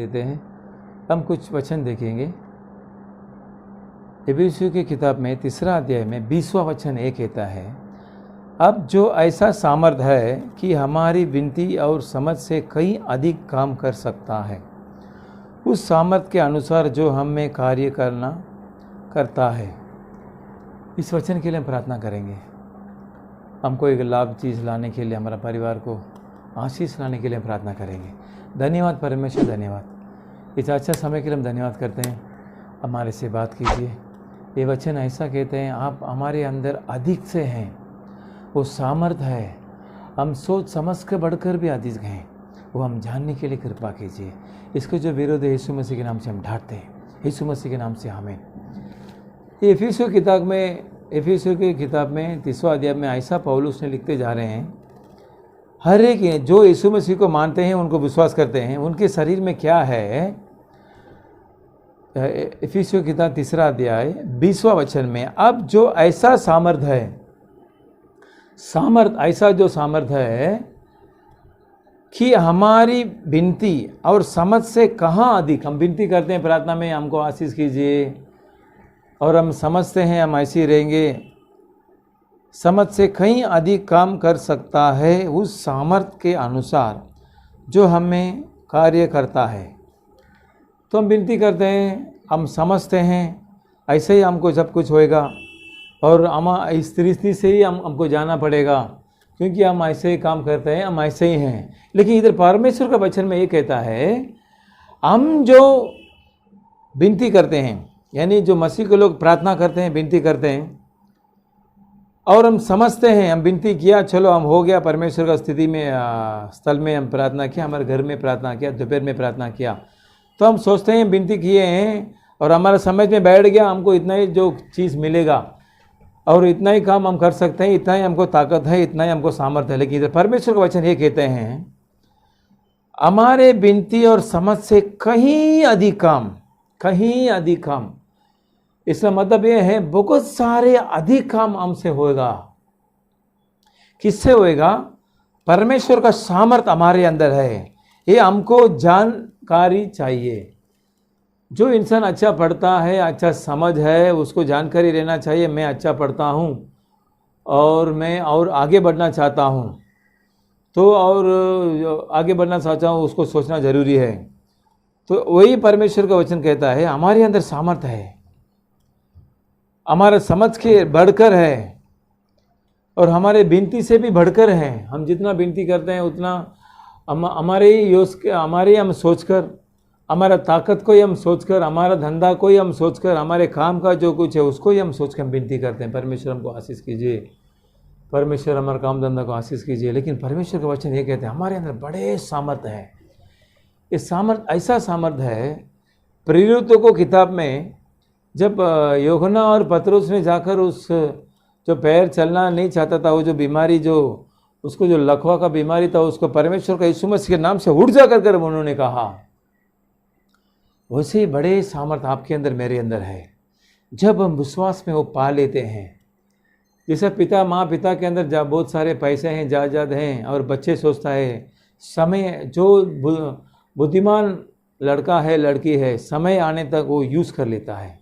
देते हैं। हम कुछ वचन देखेंगे। इफिसियों की किताब में 3 अध्याय में 20वां वचन ये कहता है, अब जो ऐसा सामर्थ है कि हमारी विनती और समझ से कहीं अधिक काम कर सकता है, उस सामर्थ के अनुसार जो हम में कार्य करता है। इस वचन के लिए हम प्रार्थना करेंगे। हमको एक लाभ चीज़ लाने के लिए, हमारा परिवार को आशीष लाने के लिए हम प्रार्थना करेंगे। धन्यवाद परमेश्वर, धन्यवाद। इस अच्छा समय के लिए हम धन्यवाद करते हैं। हमारे से बात कीजिए। ये वचन ऐसा कहते हैं, आप हमारे अंदर अधिक से हैं, वो सामर्थ है, हम सोच समझ के बढ़कर भी अधिक हैं, वो हम जानने के लिए कृपा कीजिए। इसको जो विरोध है यीशु मसीह के नाम से हम ढांटते हैं, यीशु मसीह के नाम से आमीन। ये इफिसियों की किताब में 3वां अध्याय में ऐसा पौलुस ने लिखते जा रहे हैं, हर एक जो यीशु मसीह को मानते हैं, उनको विश्वास करते हैं, उनके शरीर में क्या है। इफिसियों की किताब 3 अध्याय 20वां वचन में, अब जो ऐसा सामर्थ है, ऐसा जो सामर्थ है कि हमारी विनती और समझ से कहाँ अधिक, हम विनती करते हैं प्रार्थना में, हमको आशीष कीजिए, और हम समझते हैं हम ऐसे ही रहेंगे, समझ से कहीं अधिक काम कर सकता है, उस सामर्थ के अनुसार जो हमें कार्य करता है। तो हम विनती करते हैं, हम समझते हैं, ऐसे ही हमको सब कुछ होएगा, और हम इस दृष्टि से ही हमको जाना पड़ेगा, क्योंकि हम ऐसे ही काम करते हैं, हम ऐसे ही हैं। लेकिन इधर परमेश्वर का वचन में ये कहता है, हम जो विनती करते हैं, यानी जो मसीह के लोग प्रार्थना करते हैं, विनती करते हैं, और हम समझते हैं, हम विनती किया, चलो हम हो गया, परमेश्वर का स्थिति में स्थल में हम प्रार्थना किया, हमारे घर में प्रार्थना किया, दोपहर में प्रार्थना किया, तो हम सोचते हैं विनती किए हैं और हमारा समझ में बैठ गया, हमको इतना ही जो चीज़ मिलेगा और इतना ही काम हम कर सकते हैं, इतना ही हमको ताकत है, इतना ही हमको सामर्थ्य है। लेकिन इधर परमेश्वर का वचन ये कहते हैं, हमारे विनती और समझ से कहीं अधिक काम। इसका मतलब ये है, बहुत सारे अधिक काम हमसे होएगा। किससे होएगा? परमेश्वर का सामर्थ्य हमारे अंदर है, ये हमको जानकारी चाहिए। जो इंसान अच्छा पढ़ता है, अच्छा समझ है, उसको जानकारी रहना चाहिए, मैं अच्छा पढ़ता हूँ और मैं और आगे बढ़ना चाहता हूँ, तो और आगे बढ़ना चाहता हूँ, उसको सोचना ज़रूरी है। तो वही परमेश्वर का वचन कहता है, हमारे अंदर सामर्थ्य है, हमारा समझ के बढ़कर है और हमारे विनती से भी बढ़कर है। हम जितना विनती करते हैं उतना हमारे हम सोचकर, हमारा ताकत को ही हम सोचकर, हमारा धंधा को ही हम सोचकर, हमारे काम का जो कुछ है उसको ही हम सोचकर हम विनती करते हैं, परमेश्वर हमको आशीष कीजिए, परमेश्वर हमारे काम धंधा को आशीष कीजिए। लेकिन परमेश्वर का वचन ये कहते हैं, हमारे अंदर बड़े सामर्थ्य है। ये सामर्थ्य ऐसा सामर्थ्य है, प्रेरितों को किताब में जब यूहन्ना और पतरस ने जाकर उस जो पैर चलना नहीं चाहता था, वो जो बीमारी, जो उसको जो लकवा का बीमारी था, उसको परमेश्वर का यीशु मसीह के नाम से उठ जा कर उन्होंने कहा, वैसे ही बड़े सामर्थ्य आपके अंदर मेरे अंदर है। जब हम विश्वास में वो पा लेते हैं, जैसे पिता माँ पिता के अंदर जब बहुत सारे पैसे हैं, जायदाद हैं, और बच्चे सोचता है समय, जो बुद्धिमान लड़का है लड़की है, समय आने तक वो यूज़ कर लेता है।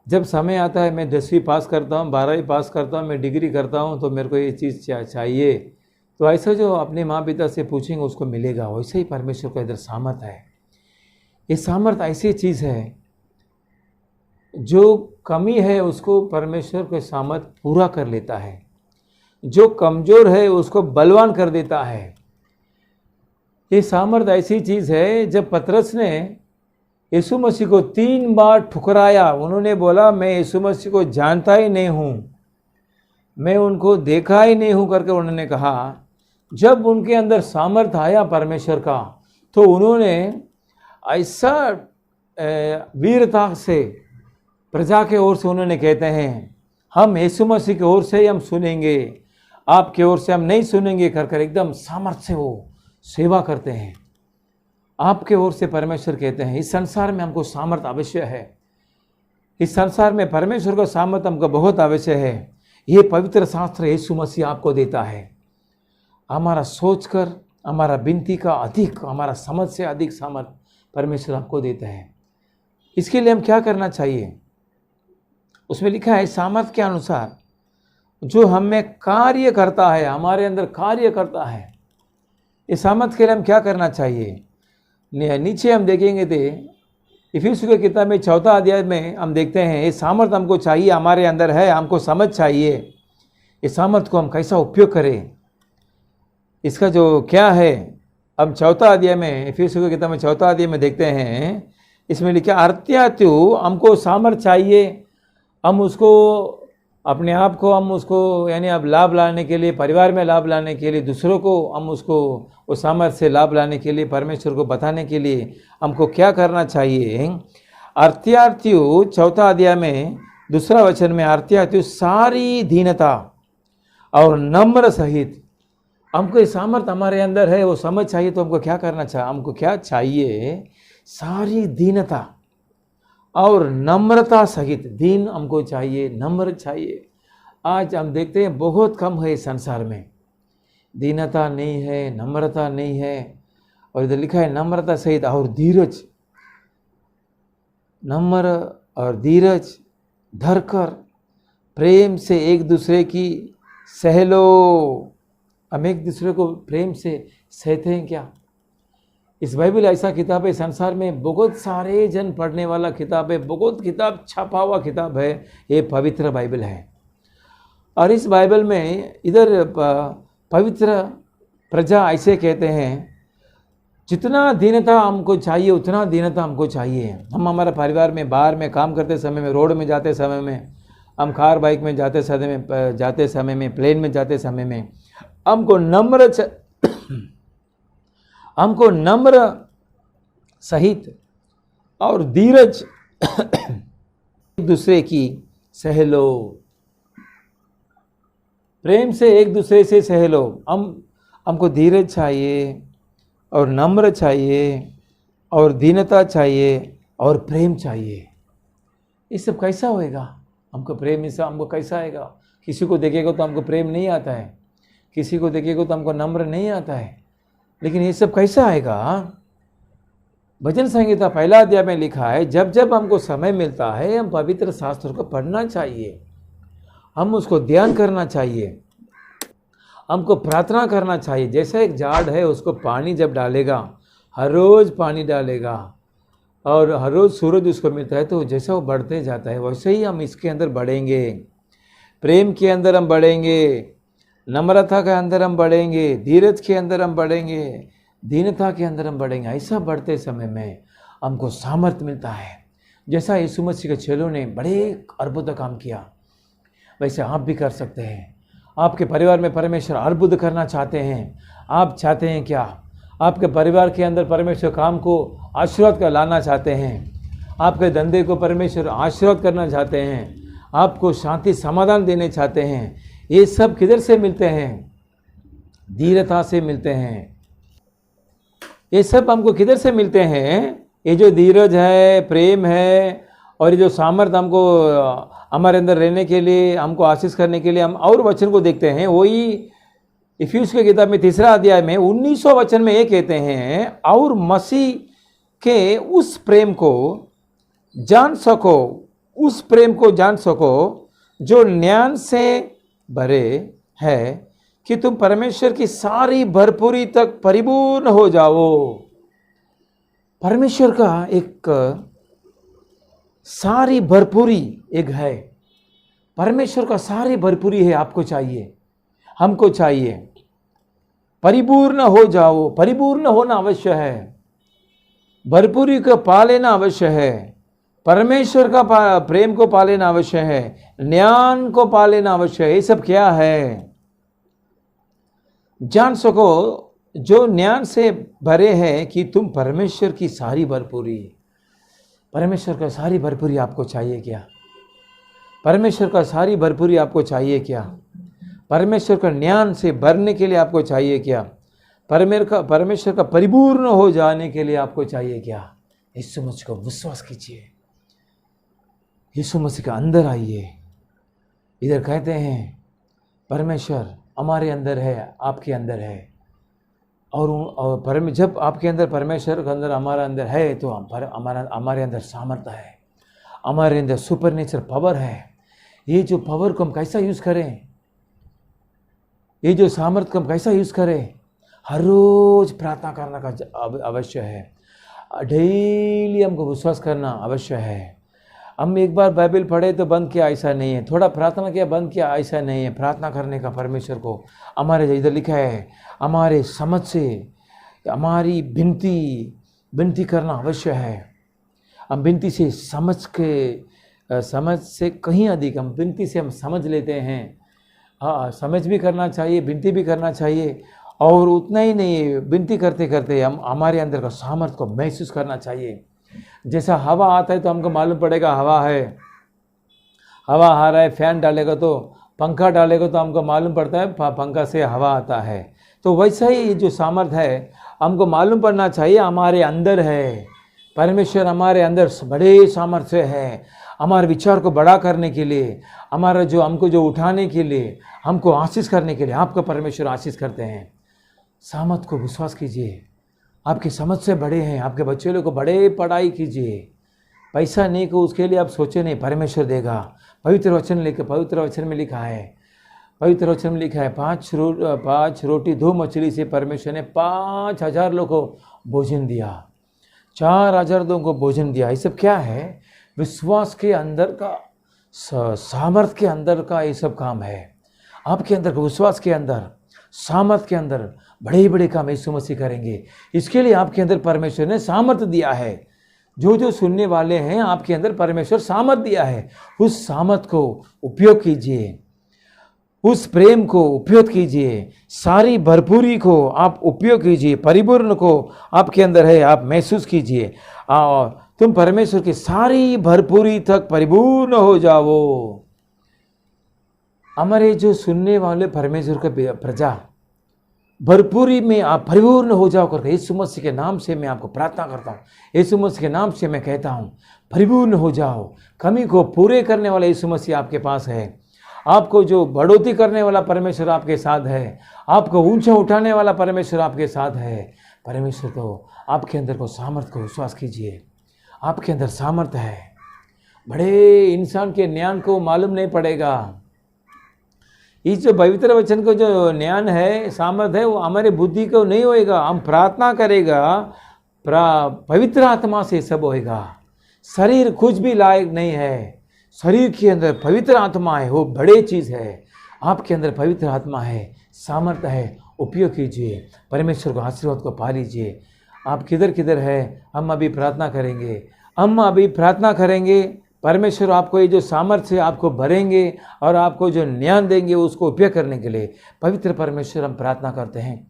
जब समय आता है, मैं 10वीं पास करता हूँ, 12वीं पास करता हूँ, मैं डिग्री करता हूँ, तो मेरे को ये चीज़ चाहिए, तो ऐसा जो अपने माँ पिता से पूछेंगे उसको मिलेगा। वैसे ही परमेश्वर का इधर सामर्थ्य है। ये सामर्थ्य ऐसी चीज़ है, जो कमी है उसको परमेश्वर का सामर्थ्य पूरा कर लेता है, जो कमज़ोर है उसको बलवान कर देता है। ये सामर्थ्य ऐसी चीज़ है, जब पतरस ने यीशु मसीह को 3 बार ठुकराया, उन्होंने बोला मैं यीशु मसीह को जानता ही नहीं हूँ, मैं उनको देखा ही नहीं हूँ करके उन्होंने कहा, जब उनके अंदर सामर्थ्य आया परमेश्वर का, तो उन्होंने ऐसा वीरता से प्रजा के ओर से उन्होंने कहते हैं, हम यीशु मसीह की ओर से ही हम सुनेंगे, आपके ओर से हम नहीं सुनेंगे कर एकदम सामर्थ्य से वो सेवा करते हैं। आपके ओर से परमेश्वर कहते हैं, इस संसार में हमको सामर्थ्य आवश्यक है, इस संसार में परमेश्वर का सामर्थ्य हमको बहुत आवश्यक है। ये पवित्र शास्त्र यीशु मसीह आपको देता है। हमारा सोचकर, हमारा विनती का अधिक, हमारा समझ से अधिक सामर्थ्य परमेश्वर आपको देता है। इसके लिए हम क्या करना चाहिए? उसमें लिखा है सामर्थ्य के अनुसार जो हम में कार्य करता है, हमारे अंदर कार्य करता है। इस सामर्थ्य के लिए हम क्या करना चाहिए? नीचे हम देखेंगे थे इफिसियों की किताब में 4 अध्याय में हम देखते हैं ये सामर्थ्य हमको चाहिए, हमारे अंदर है, हमको समझ चाहिए। इस सामर्थ्य को हम कैसा उपयोग करें, इसका जो क्या है, हम 4 अध्याय में इफिसियों की किताब में 4 अध्याय में देखते हैं। इसमें लिखा अर्थात्यु हमको सामर्थ्य चाहिए, हम उसको अपने आप को हम उसको यानी अब लाभ लाने के लिए, परिवार में लाभ लाने के लिए, दूसरों को हम उसको उस सामर्थ्य से लाभ लाने के लिए, परमेश्वर को बताने के लिए हमको क्या करना चाहिए? अर्थात्यु 4 अध्याय में 2 वचन में अर्थात्यु सारी दीनता और नम्र सहित, हमको ये सामर्थ्य हमारे अंदर है, वो समझ चाहिए। तो हमको क्या करना चाहिए? हमको क्या चाहिए? सारी दीनता और नम्रता सहित। दीन हमको चाहिए, नम्र चाहिए। आज हम देखते हैं बहुत कम है इस संसार में, दीनता नहीं है, नम्रता नहीं है। और इधर लिखा है नम्रता सहित और धीरज, नम्र और धीरज धरकर प्रेम से एक दूसरे की सह लो। हम एक दूसरे को प्रेम से सहते हैं क्या? इस बाइबल ऐसा किताब है, संसार में बहुत सारे जन पढ़ने वाला किताब है, बहुत किताब छपा हुआ किताब है, ये पवित्र बाइबल है। और इस बाइबल में इधर पवित्र प्रजा ऐसे कहते हैं, जितना दीनता हमको चाहिए उतना दीनता हमको चाहिए। हम हमारे परिवार में, बाहर में काम करते समय में, रोड में जाते समय में, हम कार बाइक में जाते समय में, प्लेन में जाते समय में, हमको नम्र सहित और धीरज एक दूसरे की सह लो, प्रेम से एक दूसरे से सह लो। हमको धीरज चाहिए और नम्र चाहिए और दीनता चाहिए और प्रेम चाहिए। ये सब कैसा होएगा? हमको प्रेम इससे हमको कैसा आएगा? किसी को देखेगा तो हमको प्रेम नहीं आता है, किसी को देखेगा तो हमको नम्र नहीं आता है, लेकिन ये सब कैसा आएगा? भजन संहिता 1 अध्याय में लिखा है, जब जब हमको समय मिलता है हम पवित्र शास्त्र को पढ़ना चाहिए, हम उसको ध्यान करना चाहिए, हमको प्रार्थना करना चाहिए। जैसे एक झाड़ है, उसको पानी जब डालेगा, हर रोज़ पानी डालेगा और हर रोज़ सूरज उसको मिलता है, तो जैसा वो बढ़ते जाता है वैसे ही हम इसके अंदर बढ़ेंगे। प्रेम के अंदर हम बढ़ेंगे, नम्रता के अंदर हम बढ़ेंगे, धीरज के अंदर हम बढ़ेंगे, दीनता के अंदर हम बढ़ेंगे। ऐसा बढ़ते समय में हमको सामर्थ्य मिलता है। जैसा यीशु मसीह के चेलों ने बड़े अद्भुत काम किया, वैसे आप भी कर सकते हैं। आपके परिवार में परमेश्वर अद्भुत करना चाहते हैं। आप चाहते हैं क्या? आपके परिवार के अंदर परमेश्वर काम को आशीर्वाद कर लाना चाहते हैं, आपके धंधे को परमेश्वर आशीर्वाद करना चाहते हैं, आपको शांति समाधान देने चाहते हैं। ये सब किधर से मिलते हैं? धीरता से मिलते हैं। ये सब हमको किधर से मिलते हैं? ये जो धीरज है, प्रेम है और ये जो सामर्थ्य हमको हमारे अंदर रहने के लिए, हमको आशीष करने के लिए हम और वचन को देखते हैं। वही इफिसियों की किताब में 3 अध्याय में 19वां वचन में ये कहते हैं, और मसीह के उस प्रेम को जान सको, उस प्रेम को जान सको जो ज्ञान से भरे है, कि तुम परमेश्वर की सारी भरपूरी तक परिपूर्ण हो जाओ। परमेश्वर का एक सारी भरपूरी एक है, परमेश्वर का सारी भरपूरी है, आपको चाहिए, हमको चाहिए। परिपूर्ण हो जाओ, परिपूर्ण होना अवश्य है, भरपूरी को पा लेना अवश्य है, परमेश्वर का प्रेम को पा लेना अवश्य है, ज्ञान को पा लेना अवश्य है। ये सब क्या है? जान सको जो ज्ञान से भरे हैं कि तुम परमेश्वर की सारी भरपूरी, परमेश्वर का सारी भरपूरी आपको चाहिए क्या? परमेश्वर का सारी भरपूरी आपको चाहिए क्या? परमेश्वर का ज्ञान से भरने के लिए आपको चाहिए क्या? परमेश्वर का परिपूर्ण हो जाने के लिए आपको चाहिए क्या? यीशु मसीह को विश्वास कीजिए, यीशु मसीह का अंदर आइए। इधर कहते हैं परमेश्वर हमारे अंदर है, आपके अंदर है, और जब आपके अंदर परमेश्वर के अंदर हमारा अंदर है तो हमारे अंदर सामर्थ्य है, हमारे अंदर सुपर नेचर पावर है। ये जो पावर को हम कैसा यूज़ करें, ये जो सामर्थ्य को हम कैसा यूज़ करें, हर रोज़ प्रार्थना करना का अवश्य है, डेली हमको विश्वास करना अवश्य है। हम एक बार बाइबल पढ़े तो बंद किया ऐसा नहीं है, थोड़ा प्रार्थना किया बंद किया ऐसा नहीं है। प्रार्थना करने का परमेश्वर को हमारे इधर लिखा है, हमारे समझ से हमारी विनती करना अवश्य है। हम विनती से समझ से कहीं अधिक हम विनती से हम समझ लेते हैं। हाँ, समझ भी करना चाहिए, विनती भी करना चाहिए। और उतना ही नहीं, विनती करते करते हम हमारे अंदर का सामर्थ्य को महसूस करना चाहिए। जैसा हवा आता है तो हमको मालूम पड़ेगा हवा है, हवा आ रहा है, फैन डालेगा तो पंखा डालेगा तो हमको मालूम पड़ता है पंखा से हवा आता है। तो वैसा ही जो सामर्थ्य है हमको मालूम पड़ना चाहिए हमारे अंदर है। परमेश्वर हमारे अंदर बड़े सामर्थ्य है, हमारे विचार को बड़ा करने के लिए, हमारा जो हमको जो उठाने के लिए, हमको आशीष करने के लिए आपका परमेश्वर आशीष करते हैं। सामर्थ्य को विश्वास कीजिए, आपकी समझ से बड़े हैं। आपके बच्चे लोग को बड़े पढ़ाई कीजिए, पैसा नहीं को उसके लिए आप सोचे नहीं, परमेश्वर देगा। पवित्र वचन में लिखा है, पवित्र वचन में लिखा है 5 रोटी 2 मछली से परमेश्वर ने 5000 लोगों को भोजन दिया, 4000 लोगों को भोजन दिया। ये सब क्या है? विश्वास के अंदर का, सामर्थ्य के अंदर का ये सब काम है। आपके अंदर विश्वास के अंदर, सामर्थ्य के अंदर बड़े बड़े काम यीशु मसीह करेंगे। इसके लिए आपके अंदर परमेश्वर ने सामर्थ्य दिया है। जो सुनने वाले हैं आपके अंदर परमेश्वर सामर्थ्य दिया है, उस सामर्थ्य को उपयोग कीजिए, उस प्रेम को उपयोग कीजिए, सारी भरपूरी को आप उपयोग कीजिए, परिपूर्ण को आपके अंदर है आप महसूस कीजिए और तुम परमेश्वर की सारी भरपूरी तक परिपूर्ण हो जाओ। हमारे जो सुनने वाले परमेश्वर के प्रजा भरपूरी में आप परिपूर्ण हो जाओ करके यीशु मसीह के नाम से मैं आपको प्रार्थना करता हूँ। यीशु मसीह के नाम से मैं कहता हूँ परिपूर्ण हो जाओ। कमी को पूरे करने वाला यीशु मसीह आपके पास है। आपको जो बढ़ोतरी करने वाला परमेश्वर आपके साथ है, आपको ऊंचा उठाने वाला परमेश्वर आपके साथ है। परमेश्वर को आपके अंदर को सामर्थ्य को विश्वास कीजिए, आपके अंदर सामर्थ्य है। बड़े इंसान के ज्ञान को मालूम नहीं पड़ेगा। इस जो पवित्र वचन को जो ज्ञान है, सामर्थ्य है, वो हमारे बुद्धि को नहीं होएगा। हम प्रार्थना करेगा, पवित्र आत्मा से सब होएगा। शरीर कुछ भी लायक नहीं है, शरीर के अंदर पवित्र आत्मा है, वो बड़े चीज़ है। आपके अंदर पवित्र आत्मा है, सामर्थ्य है, उपयोग कीजिए, परमेश्वर को आशीर्वाद को पा लीजिए। आप किधर किधर है, हम अभी प्रार्थना करेंगे, परमेश्वर आपको ये जो सामर्थ्य आपको भरेंगे और आपको जो ज्ञान देंगे उसको उपयोग करने के लिए पवित्र परमेश्वर हम प्रार्थना करते हैं।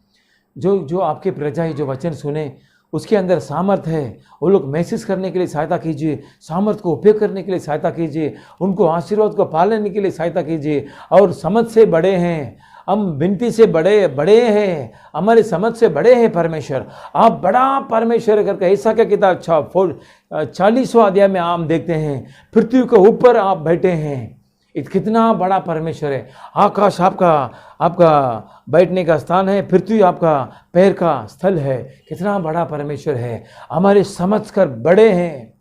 जो आपके प्रजा जो वचन सुने उसके अंदर सामर्थ्य है, वो लोग महसूस करने के लिए सहायता कीजिए, सामर्थ्य को उपयोग करने के लिए सहायता कीजिए, उनको आशीर्वाद को पालने के लिए सहायता कीजिए। और समझ से बड़े हैं, हम विनती से बड़े हैं, हमारे समझ से बड़े हैं परमेश्वर। आप बड़ा परमेश्वर करके ऐसा क्या किताब 40वां अध्याय में हम देखते हैं, पृथ्वी के ऊपर आप बैठे हैं। कितना बड़ा परमेश्वर है। आकाश आपका बैठने का स्थान है, पृथ्वी आपका पैर का स्थल है। कितना बड़ा परमेश्वर है। हमारे समझ कर बड़े हैं,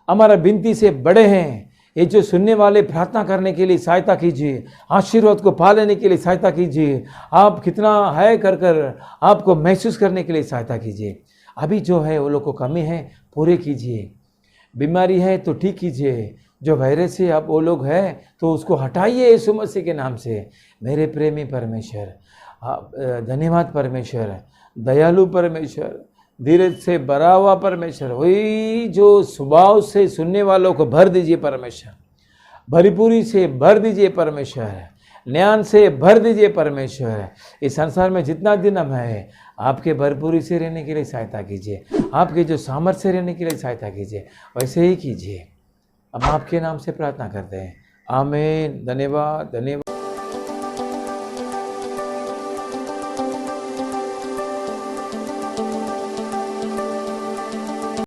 हमारा विनती से बड़े हैं। ये जो सुनने वाले प्रार्थना करने के लिए सहायता कीजिए, आशीर्वाद को पा लेने के लिए सहायता कीजिए। आप कितना है कर आपको महसूस करने के लिए सहायता कीजिए। अभी जो है वो लोग को कमी है पूरे कीजिए, बीमारी है तो ठीक कीजिए, जो वायरस है अब वो लोग हैं तो उसको हटाइए यीशु मसीह के नाम से। मेरे प्रेमी परमेश्वर, धन्यवाद परमेश्वर, दयालु परमेश्वर, धीरज से भरा हुआ परमेश्वर, वही जो स्वभाव से सुनने वालों को भर दीजिए परमेश्वर, भरपूरी से भर दीजिए परमेश्वर, ज्ञान से भर दीजिए परमेश्वर। इस संसार में जितना दिन हम हैं आपके भरपूरी से रहने के लिए सहायता कीजिए, आपके जो सामर्थ्य से रहने के लिए सहायता कीजिए, वैसे ही कीजिए। हम आपके नाम से प्रार्थना करते हैं, आमीन। धन्यवाद।